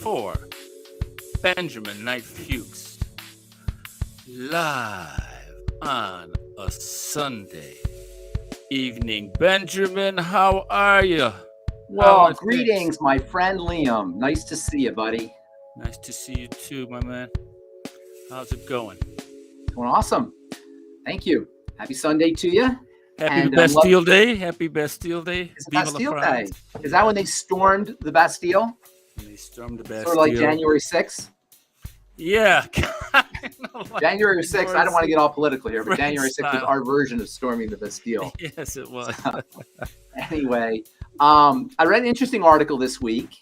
for Benjamin Knight Fuchs, live on a Sunday evening. Benjamin, how are you? Well, greetings, my friend Liam. Nice to see you, buddy. Nice to see you too, my man. How's it going? Doing awesome. Thank you. Happy Sunday to you. Happy Bastille Day. Happy Bastille Day. It's Viva Bastille la Day. France. Is that when they stormed the Bastille? When they stormed the Bastille. Sort of like January 6th? Yeah. January 6th, I don't want to get all political here, but January 6th was style. our version of storming the Bastille. Yes, it was. Anyway, I read an interesting article this week.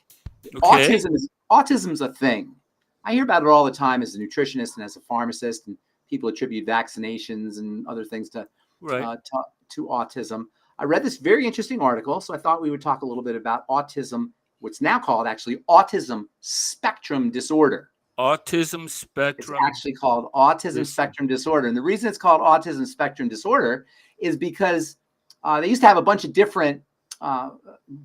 Okay. Autism's a thing. I hear about it all the time as a nutritionist and as a pharmacist, and people attribute vaccinations and other things to autism. I read this very interesting article, so I thought we would talk a little bit about autism, what's now called actually autism spectrum disorder. Autism spectrum. It's actually called autism spectrum disorder. And the reason it's called autism spectrum disorder is because they used to have a bunch of different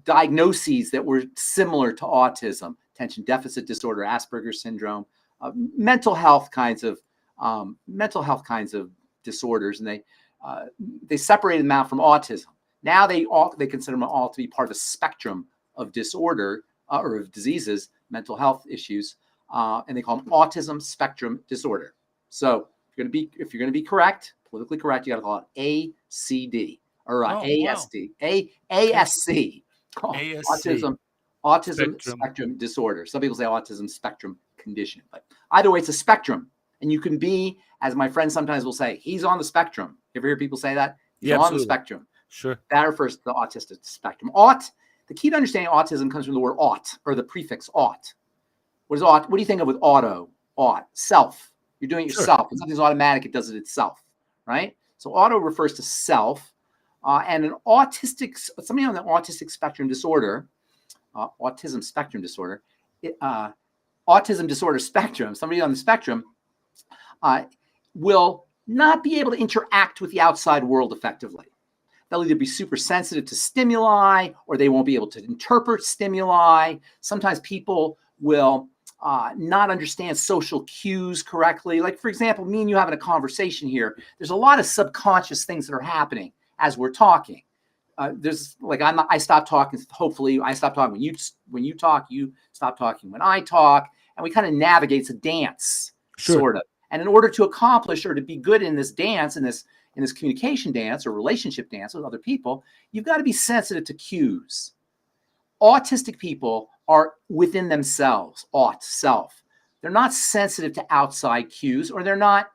diagnoses that were similar to autism: attention deficit disorder, Asperger's syndrome, mental health kinds of disorders, and they separated them out from autism. Now they consider them all to be part of a spectrum of disorder or of diseases, mental health issues, and they call them autism spectrum disorder. So if you're going to be correct, politically correct, you got to call it ACD or ASD, ASC, autism spectrum disorder. Some people say autism spectrum condition, but either way, it's a spectrum. And you can be, as my friends sometimes will say, he's on the spectrum. You ever hear people say that? He's on the spectrum. Sure. That refers to the autistic spectrum. The key to understanding autism comes from the word aut, or the prefix aut. What is aut? What do you think of with auto? Aut, self. You're doing it yourself. When something's automatic, it does it itself, right? So auto refers to self. And somebody on the autistic spectrum disorder, autism spectrum disorder, autism disorder spectrum, somebody on the spectrum will not be able to interact with the outside world effectively. They'll either be super sensitive to stimuli, or they won't be able to interpret stimuli. Sometimes people will not understand social cues correctly. Like, for example, me and you having a conversation here, there's a lot of subconscious things that are happening as we're talking. I stop talking. Hopefully, I stop talking when you talk. You stop talking when I talk, and we kind of navigate. It's a dance, sort of. And in order to accomplish or to be good in this dance, in this communication dance or relationship dance with other people, you've got to be sensitive to cues. Autistic people are within themselves, self. They're not sensitive to outside cues, or they're not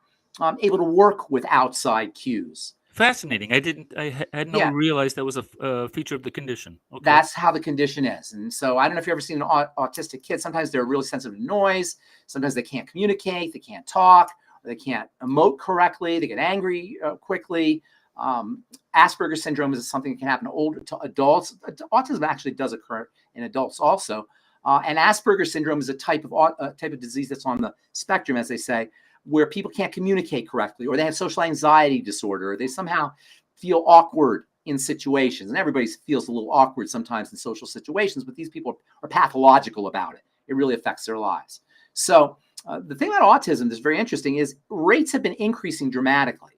able to work with outside cues. Fascinating. I had not realized that was a feature of the condition. Okay. That's how the condition is. And so I don't know if you've ever seen an autistic kid. Sometimes they're really sensitive to noise. Sometimes they can't communicate. They can't talk. Or they can't emote correctly. They get angry quickly. Asperger's syndrome is something that can happen to adults. Autism actually does occur in adults also. And Asperger's syndrome is a type of disease that's on the spectrum, as they say, where people can't communicate correctly, or they have social anxiety disorder, or they somehow feel awkward in situations. And everybody feels a little awkward sometimes in social situations, but these people are pathological about it. It really affects their lives. So the thing about autism that's very interesting is rates have been increasing dramatically.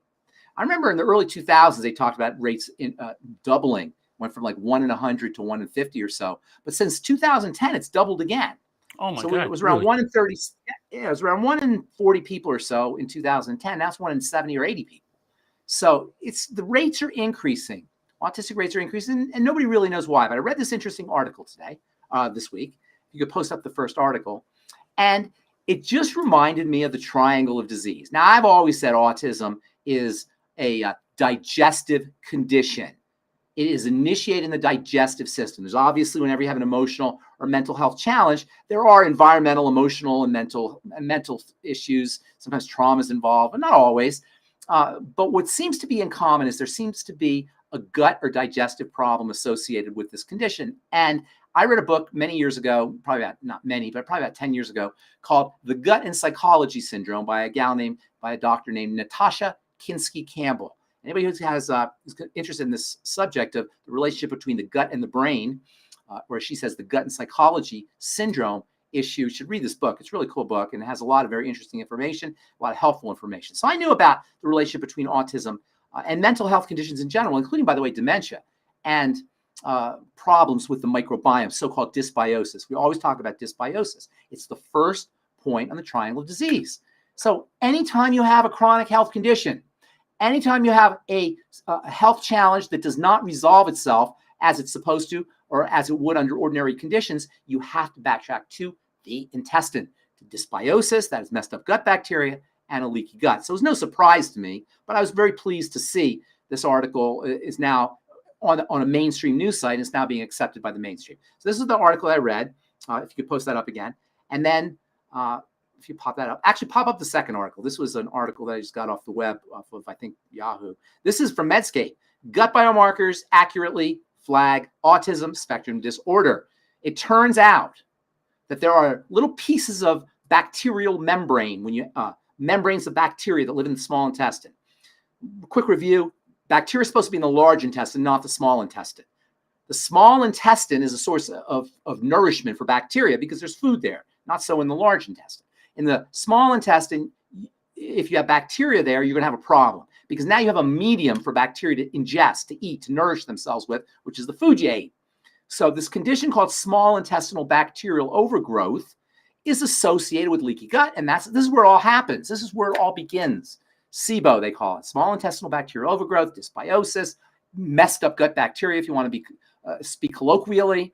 I remember in the early 2000s, they talked about rates doubling, went from like 1 in 100 to 1 in 50 or so. But since 2010, it's doubled again. Oh my God! It was around 1 in 30. Yeah, it was around 1 in 40 people or so in 2010. Now it's 1 in 70 or 80 people. So the rates are increasing. Autistic rates are increasing, and nobody really knows why. But I read this interesting article today, this week. You could post up the first article, and it just reminded me of the triangle of disease. Now, I've always said autism is a digestive condition. It is initiated in the digestive system. There's obviously, whenever you have an emotional or mental health challenge, there are environmental, emotional, and mental issues. Sometimes trauma is involved, but not always. But what seems to be in common is there seems to be a gut or digestive problem associated with this condition. And I read a book many years ago, probably about 10 years ago, called The Gut and Psychology Syndrome by a doctor named Natasha Kinsky-Campbell. Anybody who is interested in this subject of the relationship between the gut and the brain, where she says the gut and psychology syndrome issue, you should read this book. It's a really cool book, and it has a lot of very interesting information, a lot of helpful information. So I knew about the relationship between autism and mental health conditions in general, including, by the way, dementia and problems with the microbiome, so-called dysbiosis. We always talk about dysbiosis. It's the first point on the triangle of disease. So anytime you have a chronic health condition, anytime you have a health challenge that does not resolve itself as it's supposed to, or as it would under ordinary conditions, you have to backtrack to the intestine, to dysbiosis, that is messed up gut bacteria, and a leaky gut. So it was no surprise to me, but I was very pleased to see this article is now on a mainstream news site, and is now being accepted by the mainstream. So this is the article I read. If you could post that up again. And then if you pop that up, actually pop up the second article. This was an article that I just got off the web, off of, I think, Yahoo. This is from Medscape. Gut biomarkers accurately flag autism spectrum disorder. It turns out that there are little pieces of bacterial membrane, membranes of bacteria that live in the small intestine. Quick review. Bacteria is supposed to be in the large intestine, not the small intestine. The small intestine is a source of nourishment for bacteria because there's food there, not so in the large intestine. In the small intestine, if you have bacteria there, you're going to have a problem because now you have a medium for bacteria to ingest, to eat, to nourish themselves with, which is the food you ate. So this condition called small intestinal bacterial overgrowth is associated with leaky gut, and this is where it all happens. This is where it all begins. SIBO, they call it, small intestinal bacterial overgrowth, dysbiosis, messed up gut bacteria, if you want to speak colloquially.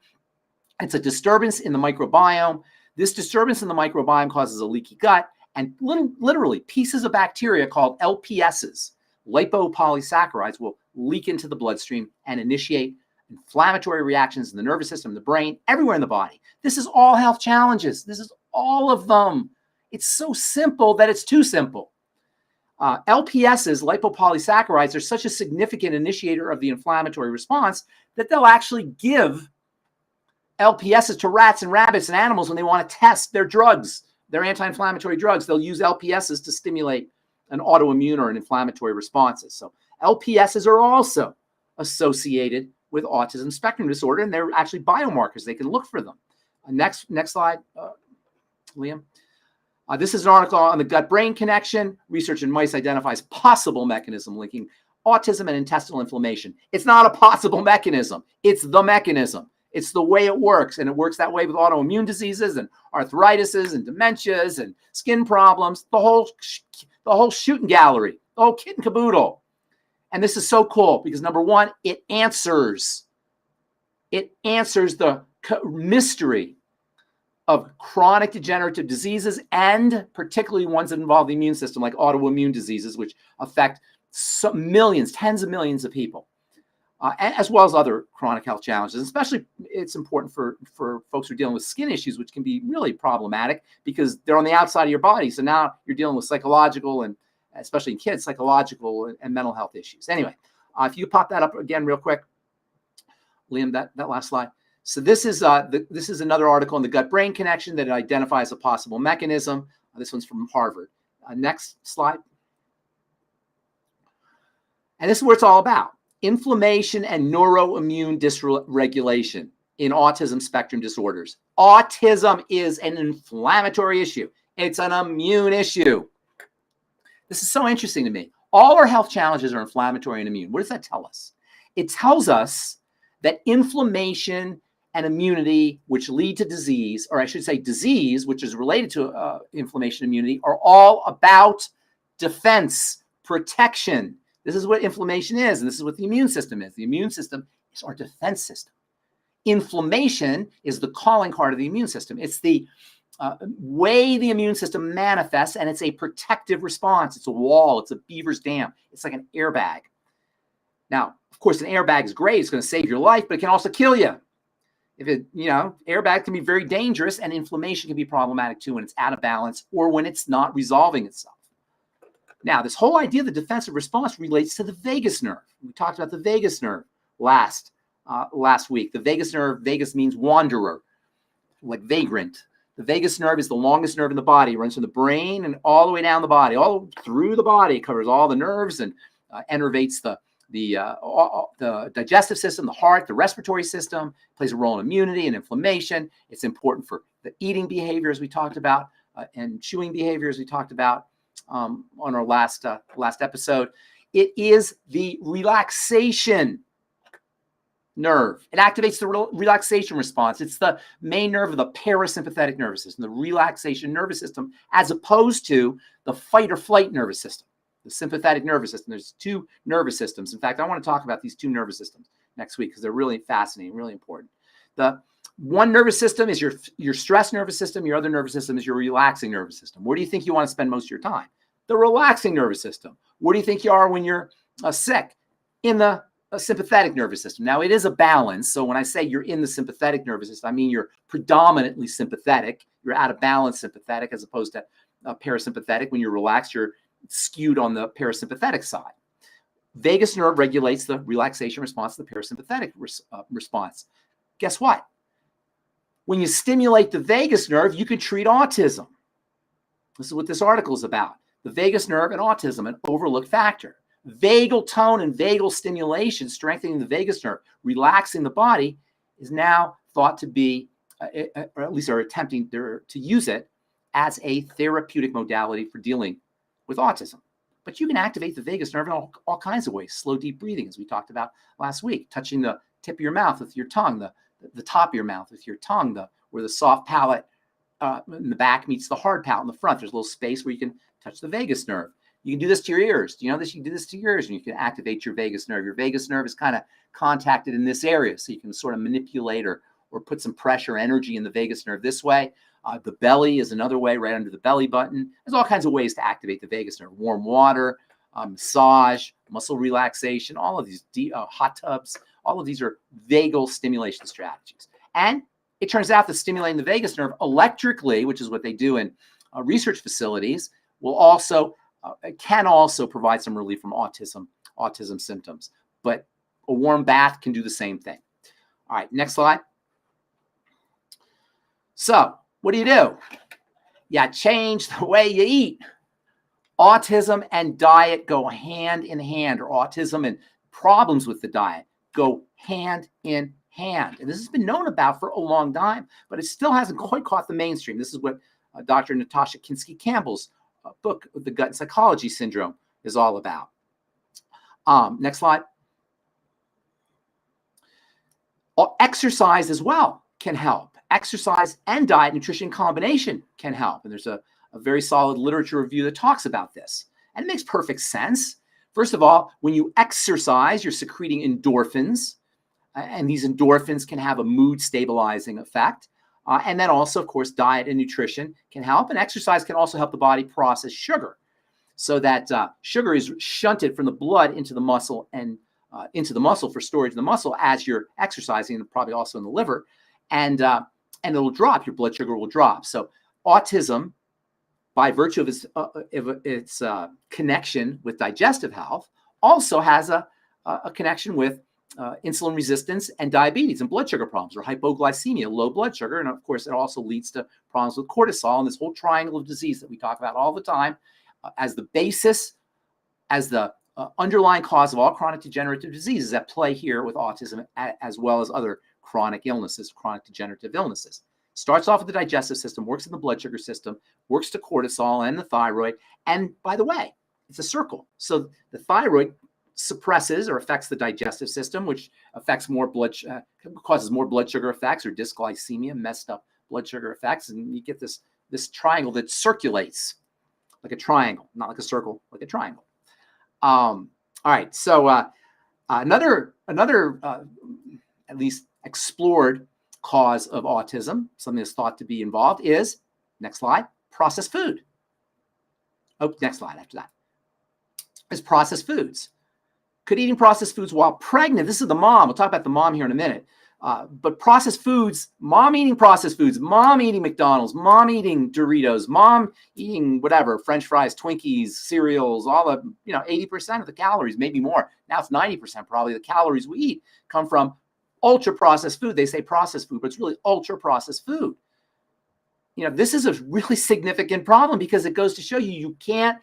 It's a disturbance in the microbiome. This disturbance in the microbiome causes a leaky gut, and literally pieces of bacteria called LPSs, lipopolysaccharides, will leak into the bloodstream and initiate inflammatory reactions in the nervous system, the brain, everywhere in the body. This is all health challenges. This is all of them. It's so simple that it's too simple. LPSs, lipopolysaccharides, are such a significant initiator of the inflammatory response that they'll actually give LPSs to rats and rabbits and animals when they want to test their drugs, their anti-inflammatory drugs. They'll use LPSs to stimulate an autoimmune or an inflammatory responses. So LPSs are also associated with autism spectrum disorder, and they're actually biomarkers. They can look for them. Next slide, Liam. This is an article on the gut-brain connection. Research in mice identifies possible mechanism linking autism and intestinal inflammation. It's not a possible mechanism. It's the mechanism. It's the way it works, and it works that way with autoimmune diseases and arthritises and dementias and skin problems, the whole shooting gallery, the whole kit and caboodle. And this is so cool because, number one, it answers the mystery of chronic degenerative diseases, and particularly ones that involve the immune system, like autoimmune diseases, which affect millions, tens of millions of people, as well as other chronic health challenges. Especially, it's important for folks who are dealing with skin issues, which can be really problematic because they're on the outside of your body. So now you're dealing with psychological, and especially in kids, psychological and mental health issues. Anyway, if you pop that up again real quick, Liam, that last slide. So this is another article on the gut-brain connection that identifies a possible mechanism. This one's from Harvard. Next slide. And this is what it's all about. Inflammation and neuroimmune dysregulation in autism spectrum disorders. Autism is an inflammatory issue. It's an immune issue. This is so interesting to me. All our health challenges are inflammatory and immune. What does that tell us? It tells us that inflammation and immunity, which lead to disease, or I should say disease, which is related to inflammation and immunity, are all about defense, protection. This is what inflammation is, and this is what the immune system is. The immune system is our defense system. Inflammation is the calling card of the immune system. It's the way the immune system manifests, and it's a protective response. It's a wall. It's a beaver's dam. It's like an airbag. Now, of course, an airbag is great. It's going to save your life, but it can also kill you. Airbag can be very dangerous, and inflammation can be problematic too when it's out of balance or when it's not resolving itself. Now, this whole idea of the defensive response relates to the vagus nerve. We talked about the vagus nerve last week. The vagus nerve, vagus means wanderer, like vagrant. The vagus nerve is the longest nerve in the body. It runs from the brain and all the way down the body, all through the body. It covers all the nerves and innervates the the digestive system, the heart, the respiratory system, plays a role in immunity and inflammation. It's important for the eating behavior, as we talked about, and chewing behavior, as we talked about on our last episode. It is the relaxation nerve. It activates the relaxation response. It's the main nerve of the parasympathetic nervous system, the relaxation nervous system, as opposed to the fight or flight nervous system, the sympathetic nervous system. There's two nervous systems. In fact, I want to talk about these two nervous systems next week because they're really fascinating, really important. The one nervous system is your stress nervous system. Your other nervous system is your relaxing nervous system. Where do you think you want to spend most of your time? The relaxing nervous system. Where do you think you are when you're sick? In the sympathetic nervous system. Now, it is a balance. So when I say you're in the sympathetic nervous system, I mean you're predominantly sympathetic. You're out of balance sympathetic as opposed to parasympathetic. When you're relaxed, you're skewed on the parasympathetic side. Vagus nerve regulates the relaxation response to the parasympathetic response. Guess what? When you stimulate the vagus nerve, you can treat autism. This is what this article is about. The vagus nerve and autism, an overlooked factor. Vagal tone and vagal stimulation, strengthening the vagus nerve, relaxing the body, is now thought to be, or at least are attempting to use it as a therapeutic modality for dealing with autism. But you can activate the vagus nerve in all kinds of ways. Slow, deep breathing, as we talked about last week, touching the tip of your mouth with your tongue, the top of your mouth with your tongue, where the soft palate in the back meets the hard palate in the front. There's a little space where you can touch the vagus nerve. You can do this to your ears. Do you know this? You can do this to your ears and you can activate your vagus nerve. Your vagus nerve is kind of contacted in this area, so you can sort of manipulate or put some pressure, energy in the vagus nerve this way. The belly is another way, right under the belly button. There's all kinds of ways to activate the vagus nerve. Warm water, massage, muscle relaxation, all of these hot tubs, all of these are vagal stimulation strategies. And it turns out that stimulating the vagus nerve electrically, which is what they do in research facilities, can also provide some relief from autism symptoms. But a warm bath can do the same thing. All right, next slide. So what do? You change the way you eat. Autism and diet go hand in hand, or autism and problems with the diet go hand in hand. And this has been known about for a long time, but it still hasn't quite caught the mainstream. This is what Dr. Natasha Kinsky-Campbell's book, The Gut and Psychology Syndrome, is all about. Next slide. Exercise as well can help. Exercise and diet nutrition combination can help. And there's a very solid literature review that talks about this. And it makes perfect sense. First of all, when you exercise, you're secreting endorphins. And these endorphins can have a mood stabilizing effect. And then also, of course, diet and nutrition can help. And exercise can also help the body process sugar so that sugar is shunted from the blood into the muscle and into the muscle for storage in the muscle as you're exercising, and probably also in the liver. And it'll drop. Your blood sugar will drop. So autism, by virtue of its connection with digestive health, also has a connection with insulin resistance and diabetes and blood sugar problems, or hypoglycemia, low blood sugar. And of course, it also leads to problems with cortisol and this whole triangle of disease that we talk about all the time as the basis, as the underlying cause of all chronic degenerative diseases at play here with autism, as well as other chronic illnesses, chronic degenerative illnesses. Starts off with the digestive system, works in the blood sugar system, works to cortisol and the thyroid. And by the way, it's a circle. So the thyroid suppresses or affects the digestive system, which affects causes more blood sugar effects or dysglycemia, messed up blood sugar effects. And you get this triangle that circulates like a triangle, not like a circle, like a triangle. All right. So another at least explored cause of autism, something that's thought to be involved, is, next slide, processed food. Oh, next slide after that is processed foods. Could eating processed foods while pregnant, this is the mom, we'll talk about the mom here in a minute, but processed foods, mom eating processed foods, mom eating McDonald's, mom eating Doritos, mom eating whatever, French fries, Twinkies, cereals, all of, 80% of the calories, maybe more. Now it's 90% probably the calories we eat come from ultra processed food. They say processed food, but it's really ultra processed food. This is a really significant problem because it goes to show you can't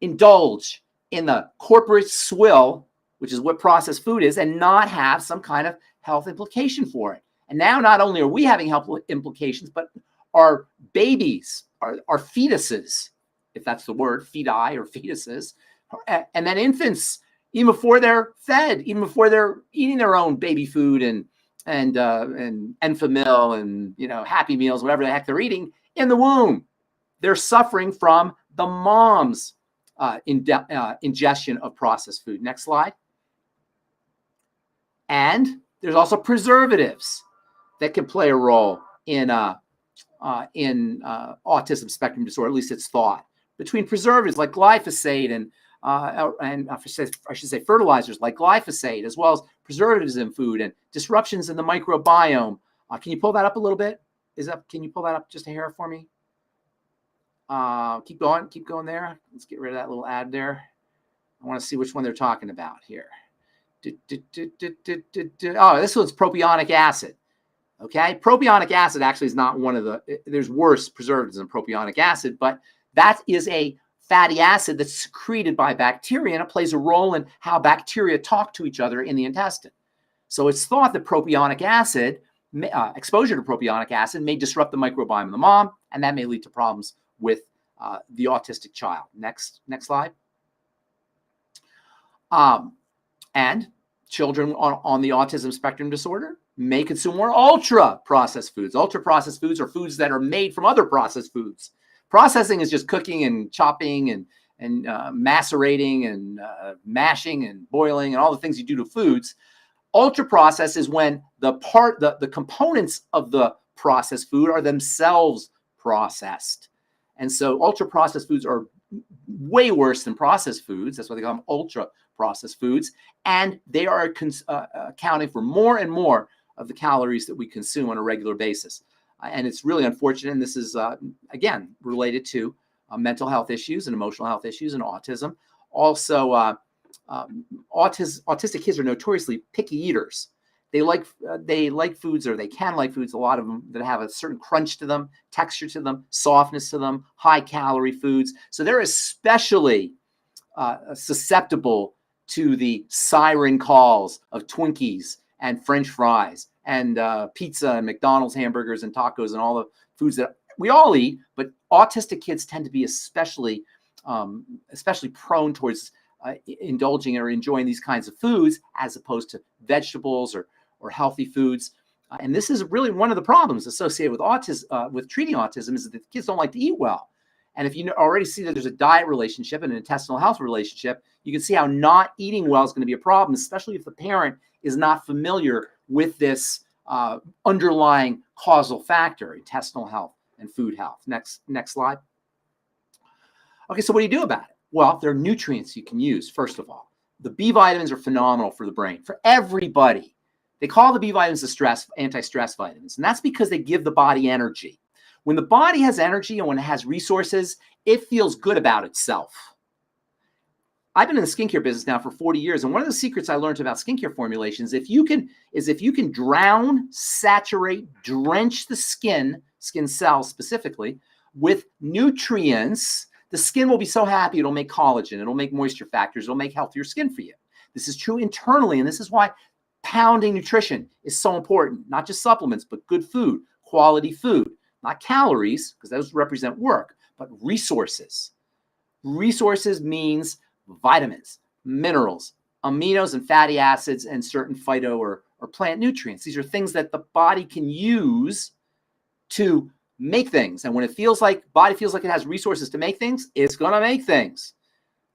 indulge in the corporate swill which is what processed food is, and not have some kind of health implication for it. And now not only are we having health implications, but our babies, our fetuses, if that's the word, feti or fetuses, and then infants, even before they're fed, even before they're eating their own baby food and Enfamil and, you know, Happy Meals, whatever the heck they're eating in the womb, they're suffering from the mom's ingestion of processed food. Next slide. And there's also preservatives that can play a role in autism spectrum disorder. At least it's thought. Between preservatives like glyphosate and I should say fertilizers like glyphosate, as well as preservatives in food and disruptions in the microbiome. Can you pull that up a little bit? Can you pull that up just a hair for me? Keep going there. Let's get rid of that little ad there. I want to see which one they're talking about here. Oh, this one's propionic acid. Okay, propionic acid actually is not one of the, there's worse preservatives than propionic acid, but that is a fatty acid that's secreted by bacteria, and it plays a role in how bacteria talk to each other in the intestine. So it's thought that propionic acid, exposure to propionic acid may disrupt the microbiome of the mom, and that may lead to problems with the autistic child. Next slide. And children on the autism spectrum disorder may consume more ultra-processed foods. Ultra-processed foods are foods that are made from other processed foods. Processing is just cooking and chopping and macerating and mashing and boiling and all the things you do to foods. Ultra-processed is when the components of the processed food are themselves processed. And so ultra-processed foods are way worse than processed foods. That's why they call them ultra-processed foods. And they are accounting for more and more of the calories that we consume on a regular basis. And it's really unfortunate. And this is, again, related to mental health issues and emotional health issues and autism. Also, autistic kids are notoriously picky eaters. They like foods, or they can like foods, a lot of them, that have a certain crunch to them, texture to them, softness to them, high calorie foods. So they're especially susceptible to the siren calls of Twinkies and French fries and pizza and McDonald's hamburgers and tacos and all the foods that we all eat. But autistic kids tend to be especially prone towards indulging or enjoying these kinds of foods as opposed to vegetables or healthy foods. And this is really one of the problems associated with autism, with treating autism, is that the kids don't like to eat well. And if you already see that there's a diet relationship and an intestinal health relationship, you can see how not eating well is going to be a problem, especially if the parent is not familiar with this underlying causal factor, intestinal health and food health. Next slide. Okay, so what do you do about it? Well, there are nutrients you can use, first of all. The B vitamins are phenomenal for the brain, for everybody. They call the B vitamins the anti-stress vitamins, and that's because they give the body energy. When the body has energy and when it has resources, it feels good about itself. I've been in the skincare business now for 40 years, and one of the secrets I learned about skincare formulations, if you can drown, saturate, drench the skin cells specifically, with nutrients, the skin will be so happy. It'll make collagen, it'll make moisture factors, it'll make healthier skin for you. This is true internally, and this is why pounding nutrition is so important. Not just supplements, but good food, quality food. Not calories, because those represent work, but resources. Resources means vitamins, minerals, aminos and fatty acids, and certain phyto or plant nutrients. These are things that the body can use to make things. And when body feels like it has resources to make things, it's going to make things.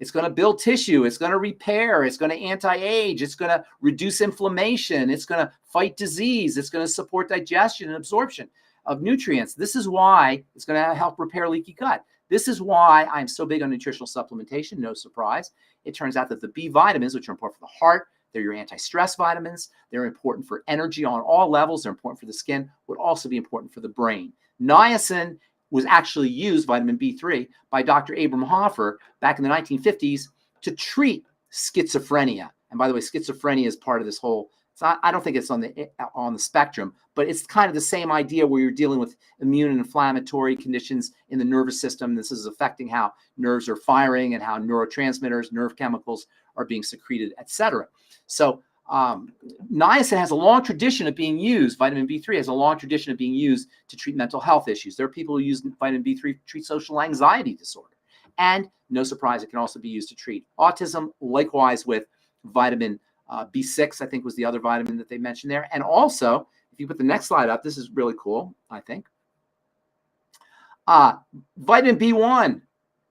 It's going to build tissue. It's going to repair. It's going to anti-age. It's going to reduce inflammation. It's going to fight disease. It's going to support digestion and absorption of nutrients. This is why it's going to help repair leaky gut. This is why I'm so big on nutritional supplementation. No surprise. It turns out that the B vitamins, which are important for the heart, they're your anti-stress vitamins. They're important for energy on all levels. They're important for the skin, would also be important for the brain. Niacin was actually used, vitamin B3, by Dr. Abram Hoffer back in the 1950s to treat schizophrenia. And by the way, schizophrenia is part of this whole, I don't think it's on the spectrum, but it's kind of the same idea where you're dealing with immune and inflammatory conditions in the nervous system. This is affecting how nerves are firing and how neurotransmitters, nerve chemicals are being secreted, etc. So niacin has a long tradition of being used. Vitamin B3 has a long tradition of being used to treat mental health issues. There are people who use vitamin B3 to treat social anxiety disorder. And no surprise, it can also be used to treat autism. Likewise with vitamin B6, I think was the other vitamin that they mentioned there. And also, if you put the next slide up, this is really cool, I think. Vitamin B1.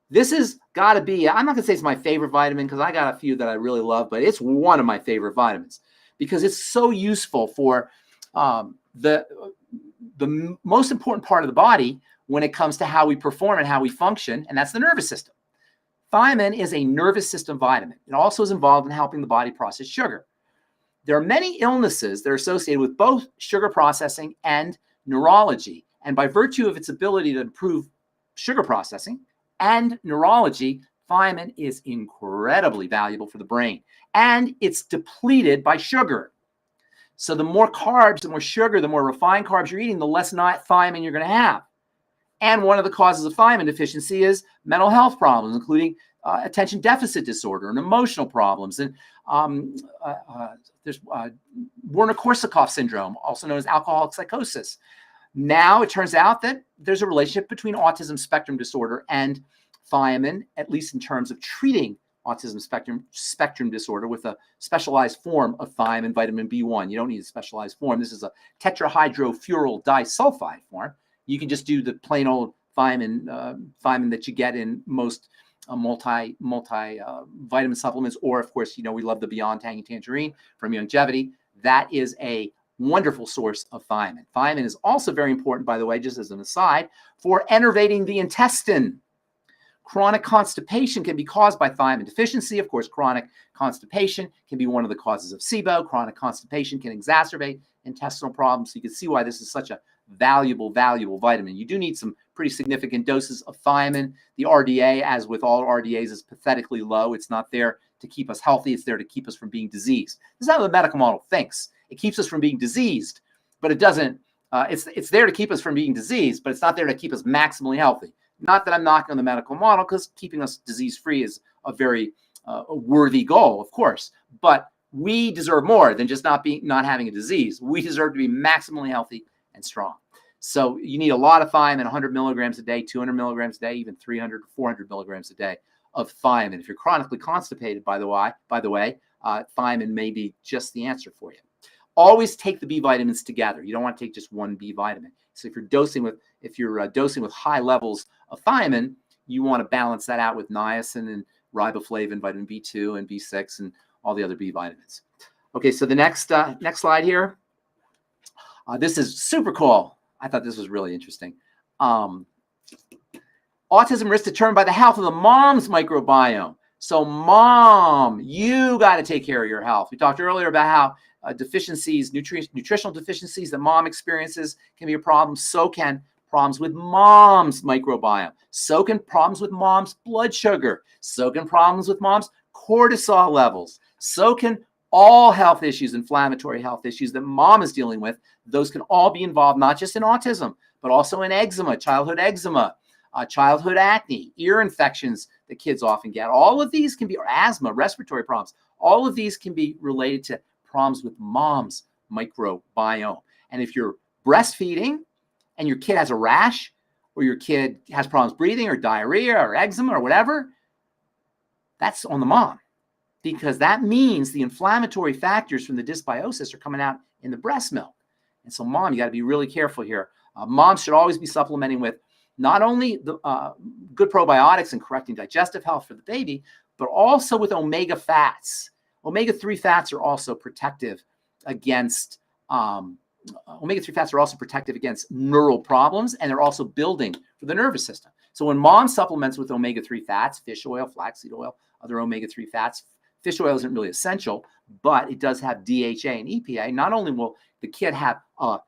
This has got to be, I'm not going to say it's my favorite vitamin because I got a few that I really love, but it's one of my favorite vitamins because it's so useful for the most important part of the body when it comes to how we perform and how we function, and that's the nervous system. Thiamine is a nervous system vitamin. It also is involved in helping the body process sugar. There are many illnesses that are associated with both sugar processing and neurology, and by virtue of its ability to improve sugar processing and neurology, thiamine is incredibly valuable for the brain, and it's depleted by sugar. So the more carbs, the more sugar, the more refined carbs you're eating, the less thiamine you're going to have. And one of the causes of thiamine deficiency is mental health problems, including attention deficit disorder and emotional problems. And there's Werner-Korsakoff syndrome, also known as alcoholic psychosis. Now it turns out that there's a relationship between autism spectrum disorder and thiamine, at least in terms of treating autism spectrum disorder with a specialized form of thiamine, vitamin B1. You don't need a specialized form. This is a tetrahydrofuryl disulfide form. You can just do the plain old thiamine that you get in most vitamin supplements, or of course, we love the Beyond Tangy Tangerine from Longevity. That is a wonderful source of thiamine. Thiamine is also very important, by the way, just as an aside, for enervating the intestine. Chronic constipation can be caused by thiamine deficiency. Of course, chronic constipation can be one of the causes of SIBO. Chronic constipation can exacerbate intestinal problems. So you can see why this is such a valuable vitamin. You do need some pretty significant doses of thiamine. The RDA, as with all RDAs, is pathetically low. It's not there to keep us healthy. It's there to keep us from being diseased. This is how the medical model thinks. It keeps us from being diseased, but it doesn't. It's there to keep us from being diseased, but it's not there to keep us maximally healthy. Not that I'm knocking on the medical model, because keeping us disease-free is a very a worthy goal, of course. But we deserve more than just not having a disease. We deserve to be maximally healthy and strong. So you need a lot of thiamine, 100 milligrams a day, 200 milligrams a day, even 300 to 400 milligrams a day of thiamine. If you're chronically constipated, by the way, thiamine may be just the answer for you. Always take the B vitamins together. You don't want to take just one B vitamin. So if you're dosing with high levels of thiamine, you want to balance that out with niacin and riboflavin, vitamin B2 and B6, and all the other B vitamins. Okay, so the next slide here. This is super cool. I thought this was really interesting. Autism risk determined by the health of the mom's microbiome. So mom, you got to take care of your health. We talked earlier about how deficiencies, nutritional deficiencies that mom experiences can be a problem. So can problems with mom's microbiome. So can problems with mom's blood sugar. So can problems with mom's cortisol levels. So can all health issues, inflammatory health issues that mom is dealing with. Those can all be involved, not just in autism, but also in eczema, childhood acne, ear infections that kids often get. All of these can be, or asthma, respiratory problems. All of these can be related to problems with mom's microbiome. And if you're breastfeeding and your kid has a rash, or your kid has problems breathing or diarrhea or eczema or whatever, that's on the mom, because that means the inflammatory factors from the dysbiosis are coming out in the breast milk. And so mom, you got to be really careful here. Moms should always be supplementing with not only the good probiotics and correcting digestive health for the baby, but also with omega fats. Omega-3 fats are also protective against neural problems, and they're also building for the nervous system. So when mom supplements with omega-3 fats, fish oil, flaxseed oil, other omega-3 fats, fish oil isn't really essential, but it does have DHA and EPA. Not only will the kid have a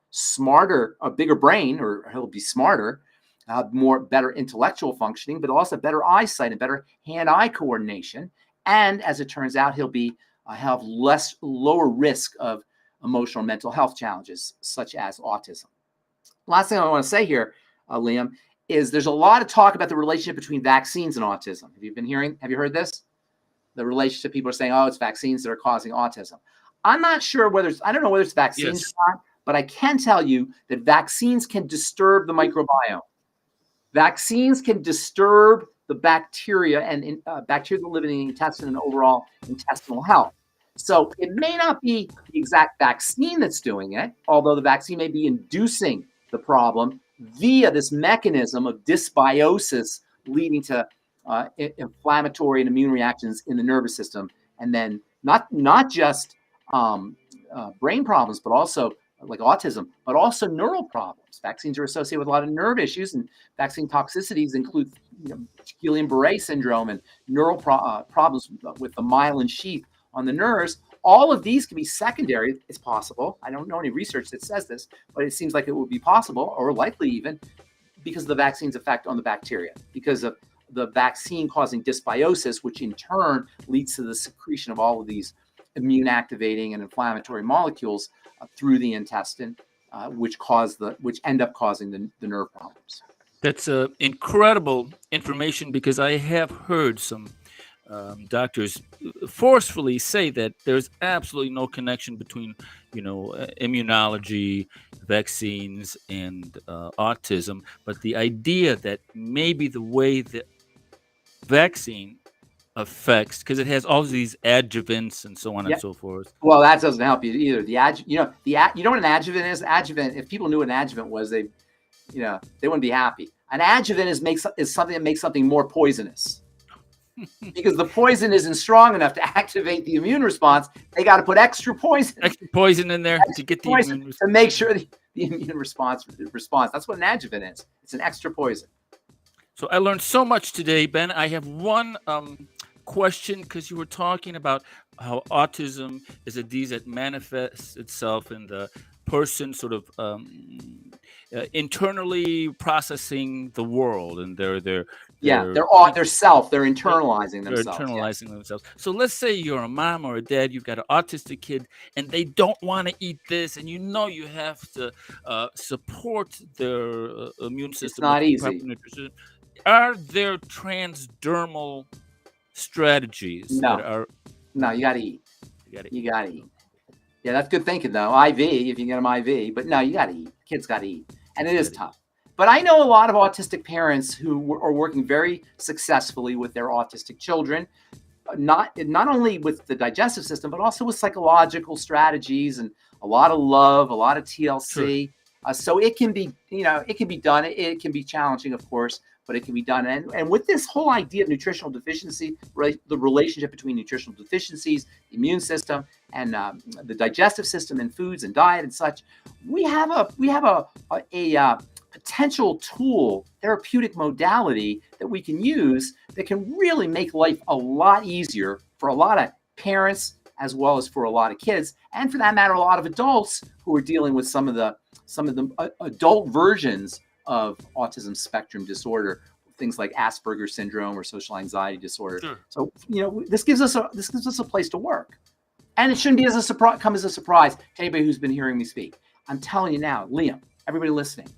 bigger brain, or he'll be smarter, better intellectual functioning, but also better eyesight and better hand-eye coordination. And as it turns out, he'll have lower risk of emotional and mental health challenges, such as autism. Last thing I want to say here, Liam, is there's a lot of talk about the relationship between vaccines and autism. Have you heard this? the relationship. People are saying, oh, it's vaccines that are causing autism. I'm not sure I don't know whether it's vaccines Yes. or not, but I can tell you that vaccines can disturb the microbiome. Vaccines can disturb the bacteria and bacteria that live in the intestine and overall intestinal health. So it may not be the exact vaccine that's doing it, although the vaccine may be inducing the problem via this mechanism of dysbiosis leading to inflammatory and immune reactions in the nervous system, and then not just brain problems, but also like autism, but also neural problems. Vaccines are associated with a lot of nerve issues, and vaccine toxicities include Guillain-Barré syndrome and neural problems with the myelin sheath on the nerves. All of these can be secondary. It's possible. I don't know any research that says this, but it seems like it would be possible, or likely even, because of the vaccine's effect on the bacteria, because of the vaccine causing dysbiosis, which in turn leads to the secretion of all of these immune activating and inflammatory molecules through the intestine, which end up causing the nerve problems. That's incredible information, because I have heard some doctors forcefully say that there's absolutely no connection between, immunology, vaccines, and autism. But the idea that maybe the way the vaccine affects, because it has all of these adjuvants and so on and so forth. Well, that doesn't help you either. You know what an adjuvant is? Adjuvant. If people knew what an adjuvant was, they wouldn't be happy. An adjuvant is something that makes something more poisonous. Because the poison isn't strong enough to activate the immune response. They got to put extra poison in there to get the immune response, to make sure the immune response. That's what an adjuvant is. It's an extra poison. So I learned so much today, Ben. I have one question, because you were talking about how autism is a disease that manifests itself in the person sort of internally processing the world, and they're internalizing themselves. They're internalizing themselves. So let's say you're a mom or a dad, you've got an autistic kid, and they don't want to eat this, and you have to support their immune system. It's not easy. Nutrition. Are there transdermal strategies? No, you got to eat. You got to eat. Yeah, that's good thinking, though. IV, if you can get them IV. But no, you got to eat. Kids got to eat. And it is tough. But I know a lot of autistic parents who are working very successfully with their autistic children, not only with the digestive system, but also with psychological strategies and a lot of love, a lot of TLC. Sure. So it can be, it can be done. It can be challenging, of course, but it can be done. And with this whole idea of nutritional deficiency, the relationship between nutritional deficiencies, the immune system, and the digestive system, and foods and diet and such, we have a potential tool, therapeutic modality that we can use that can really make life a lot easier for a lot of parents, as well as for a lot of kids, and for that matter, a lot of adults who are dealing with some of the adult versions of autism spectrum disorder, things like Asperger's syndrome or social anxiety disorder. Sure. So this gives us a place to work, and it shouldn't be come as a surprise to anybody who's been hearing me speak. I'm telling you now, Liam, everybody listening,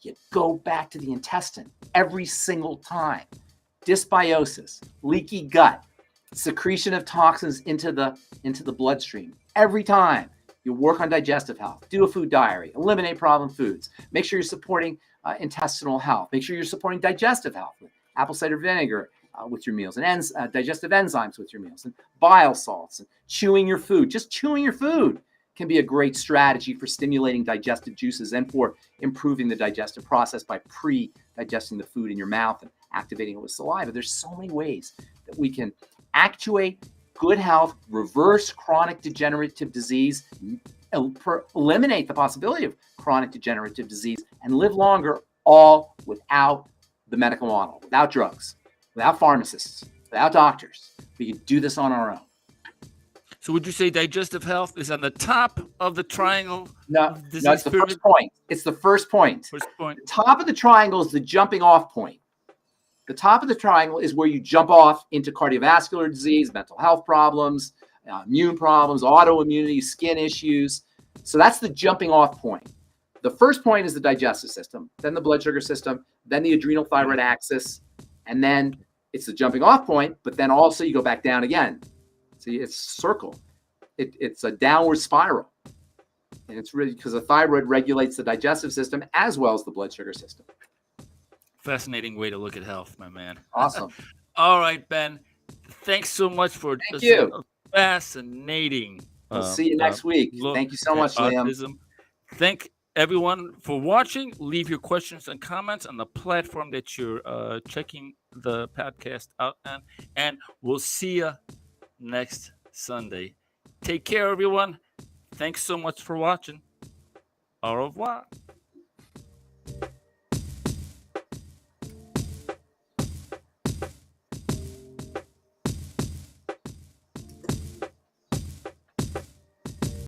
you go back to the intestine every single time. Dysbiosis, leaky gut, secretion of toxins into the bloodstream. Every time you work on digestive health, do a food diary, eliminate problem foods, make sure you're supporting intestinal health, make sure you're supporting digestive health with apple cider vinegar with your meals, and digestive enzymes with your meals, and bile salts, and chewing your food. Just chewing your food can be a great strategy for stimulating digestive juices and for improving the digestive process by pre-digesting the food in your mouth and activating it with saliva. There's so many ways that we can actuate good health, reverse chronic degenerative disease, eliminate the possibility of chronic degenerative disease, and live longer, all without the medical model, without drugs, without pharmacists, without doctors. We can do this on our own. So would you say digestive health is on the top of the triangle? No, it's the first point. It's the first point. First point. The top of the triangle is the jumping off point. The top of the triangle is where you jump off into cardiovascular disease, mental health problems, immune problems, autoimmunity, skin issues. So that's the jumping off point. The first point is the digestive system, then the blood sugar system, then the adrenal thyroid axis, and then it's the jumping off point, but then also you go back down again. See, it's a circle. It's a downward spiral. And it's really because the thyroid regulates the digestive system as well as the blood sugar system. Fascinating way to look at health, my man. Awesome. All right, Ben. Thanks so much for Thank you. a fascinating. We'll see you next week. Thank you so much, Liam. Autism. Thank everyone for watching. Leave your questions and comments on the platform that you're checking the podcast out on, and we'll see you next Sunday. Take care, everyone. Thanks so much for watching. Au revoir.